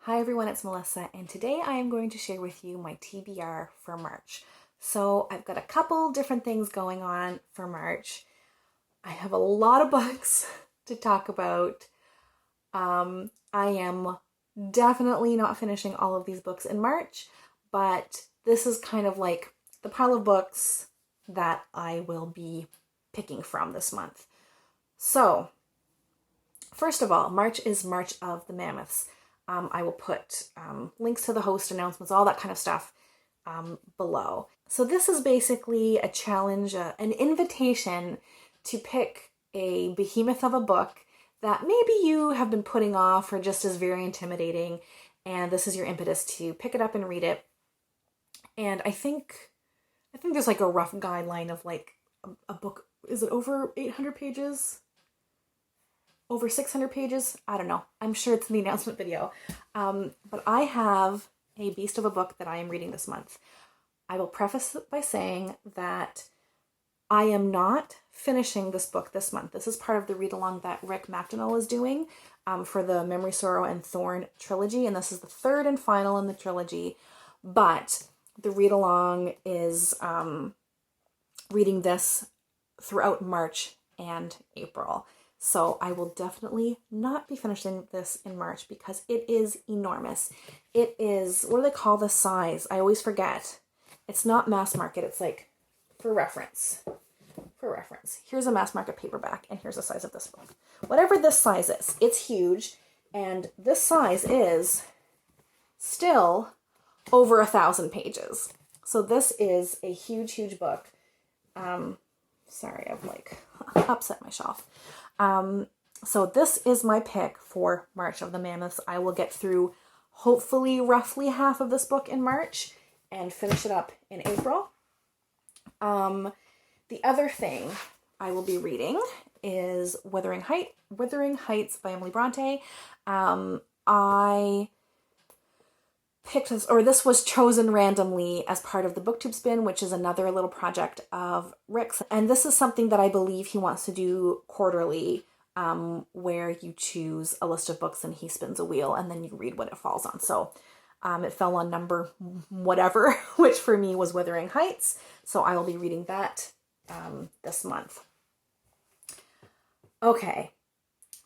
Hi everyone, it's Melissa, and today I am going to share with you my TBR for March. So I've got a couple different things going on for March. I have a lot of books to talk about. I am definitely not finishing all of these books in March, but this is kind of like the pile of books that I will be picking from this month. So, first of all, March is March of the Mammoths. I will put links to the host announcements, all that kind of stuff below. So this is basically a challenge, an invitation to pick a behemoth of a book that maybe you have been putting off or just is very intimidating, and this is your impetus to pick it up and read it. And I think there's like a rough guideline of like a book. Is it over 800 pages? Over 600 pages? I don't know. I'm sure it's in the announcement video. But I have a beast of a book that I am reading this month. I will preface it by saying that I am not finishing this book this month. This is part of the read-along that MacDonnell is doing for the Memory Sorrow and Thorn trilogy, and this is the third and final in the trilogy. But the read-along is reading this throughout March and April. So I will definitely not be finishing this in March because it is enormous. It is, what do they call this size? I always forget. It's not mass market. It's like, for reference. Here's a mass market paperback, and here's the size of this book. Whatever this size is, it's huge. And this size is still over 1,000 pages. So this is a huge, huge book. Sorry, I've like upset my shelf. So this is my pick for March of the Mammoths. I will get through hopefully roughly half of this book in March and finish it up in April. The other thing I will be reading is Wuthering Heights by Emily Brontë. I picked this, or this was chosen randomly as part of the Booktube Spin, which is another little project of Rick's. And this is something that I believe he wants to do quarterly, where you choose a list of books and he spins a wheel and then you read what it falls on. So it fell on number whatever, which for me was Wuthering Heights. So I will be reading that this month. Okay.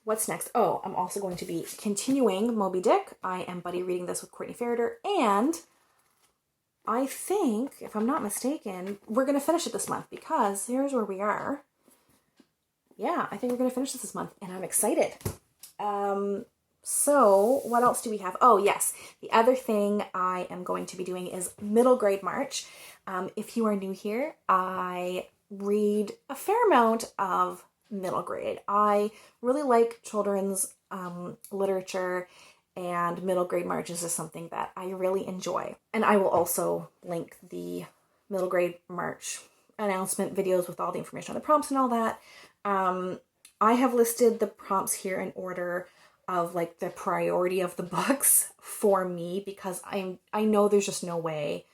What's next? Oh, I'm also going to be continuing Moby Dick. I am buddy reading this with Courtney Ferreter, and I think, if I'm not mistaken, we're going to finish it this month because here's where we are. Yeah, I think we're going to finish this month, and I'm excited. So what else do we have? Oh, yes. The other thing I am going to be doing is Middle Grade March. If you are new here, I read a fair amount of middle grade. I really like children's literature, and Middle Grade Marches is something that I really enjoy. And I will also link the Middle Grade March announcement videos with all the information on the prompts and all that. I have listed the prompts here in order of like the priority of the books for me because I know there's just no way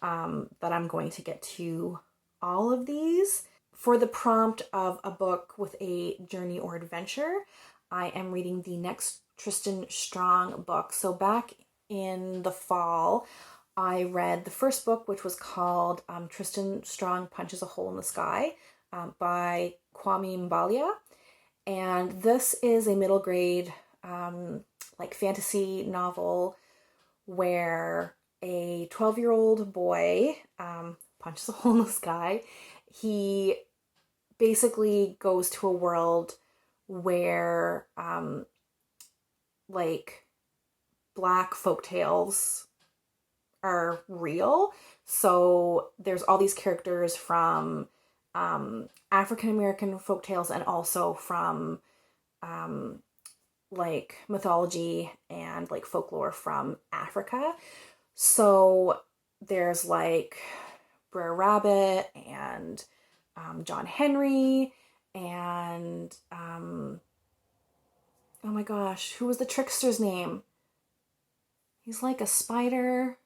that I'm going to get to all of these. For the prompt of a book with a journey or adventure, I am reading the next Tristan Strong book. So back in the fall, I read the first book, which was called Tristan Strong Punches a Hole in the Sky by Kwame Mbalia. And this is a middle grade like fantasy novel where a 12-year-old boy punches a hole in the sky. He basically goes to a world where like Black folktales are real. So there's all these characters from African American folktales and also from like mythology and like folklore from Africa. So there's like Brer Rabbit and John Henry and oh my gosh, who was the trickster's name? He's like a spider.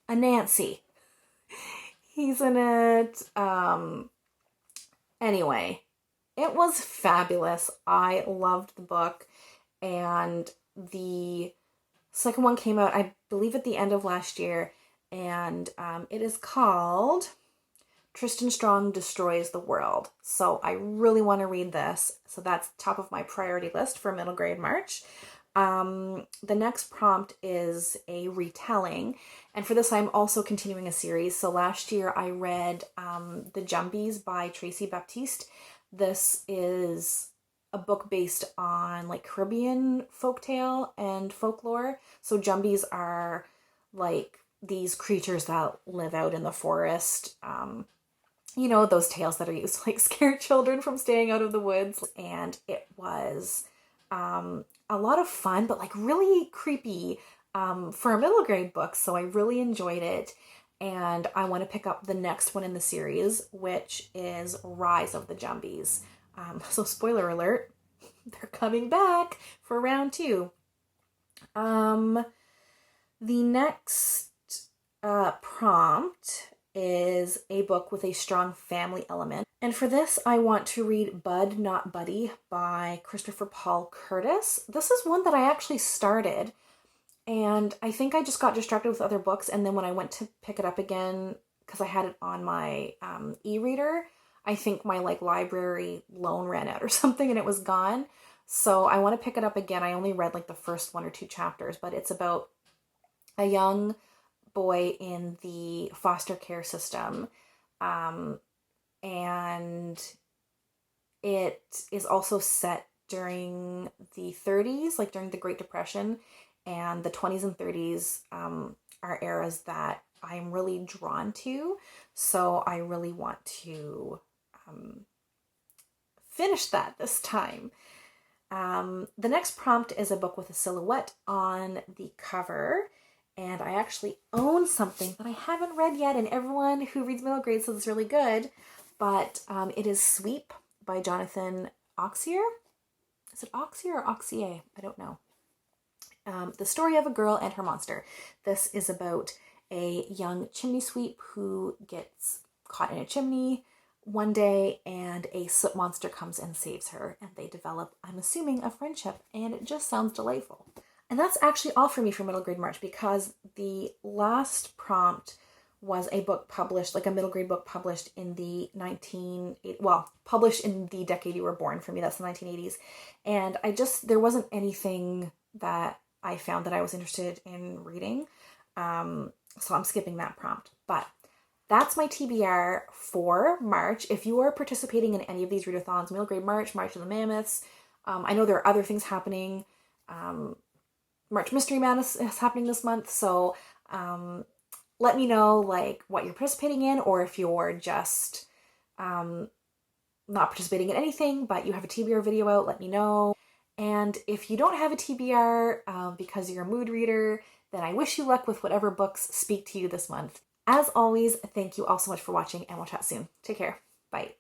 Anansi. He's in it. Anyway, it was fabulous. I loved the book. and the second one came out, I believe, at the end of last year, and it is called Tristan Strong Destroys the World. So I really want to read this. So that's top of my priority list for middle grade March. The next prompt is a retelling, and for this I'm also continuing a series. So last year I read The Jumbies by Tracey Baptiste. This is a book based on like Caribbean folktale and folklore. So Jumbies are like these creatures that live out in the forest. You know, those tales that are used to like scare children from staying out of the woods. And it was a lot of fun, but like really creepy for a middle grade book. So I really enjoyed it. And I want to pick up the next one in the series, which is Rise of the Jumbies. So spoiler alert, they're coming back for round 2. The next prompt is a book with a strong family element. And for this, I want to read Bud Not Buddy by Christopher Paul Curtis. This is one that I actually started, and I think I just got distracted with other books, and then when I went to pick it up again, because I had it on my e-reader, I think my like library loan ran out or something and it was gone. So I want to pick it up again. I only read like the first 1 or 2 chapters, but it's about a young boy in the foster care system. And it is also set during the 30s, like during the Great Depression, and the 20s and 30s are eras that I'm really drawn to. So I really want to finish that this time. The next prompt is a book with a silhouette on the cover. And I actually own something that I haven't read yet, and everyone who reads middle grade says it's really good. But it is Sweep by Jonathan Auxier. Is it Auxier or Auxier? I don't know. The story of a girl and her monster. This is about a young chimney sweep who gets caught in a chimney one day, and a soot monster comes and saves her, and they develop, I'm assuming, a friendship, and it just sounds delightful. And that's actually all for me for middle grade March, because the last prompt was a book published, like a middle grade book published in the published in the decade you were born for me. That's the 1980s. And there wasn't anything that I found that I was interested in reading. So I'm skipping that prompt. But that's my TBR for March. If you are participating in any of these readathons, middle grade March, March of the Mammoths, I know there are other things happening. March Mystery Madness is happening this month, so let me know like what you're participating in, or if you're just not participating in anything, but you have a TBR video out, let me know. And if you don't have a TBR because you're a mood reader, then I wish you luck with whatever books speak to you this month. As always, thank you all so much for watching, and we'll chat soon. Take care. Bye.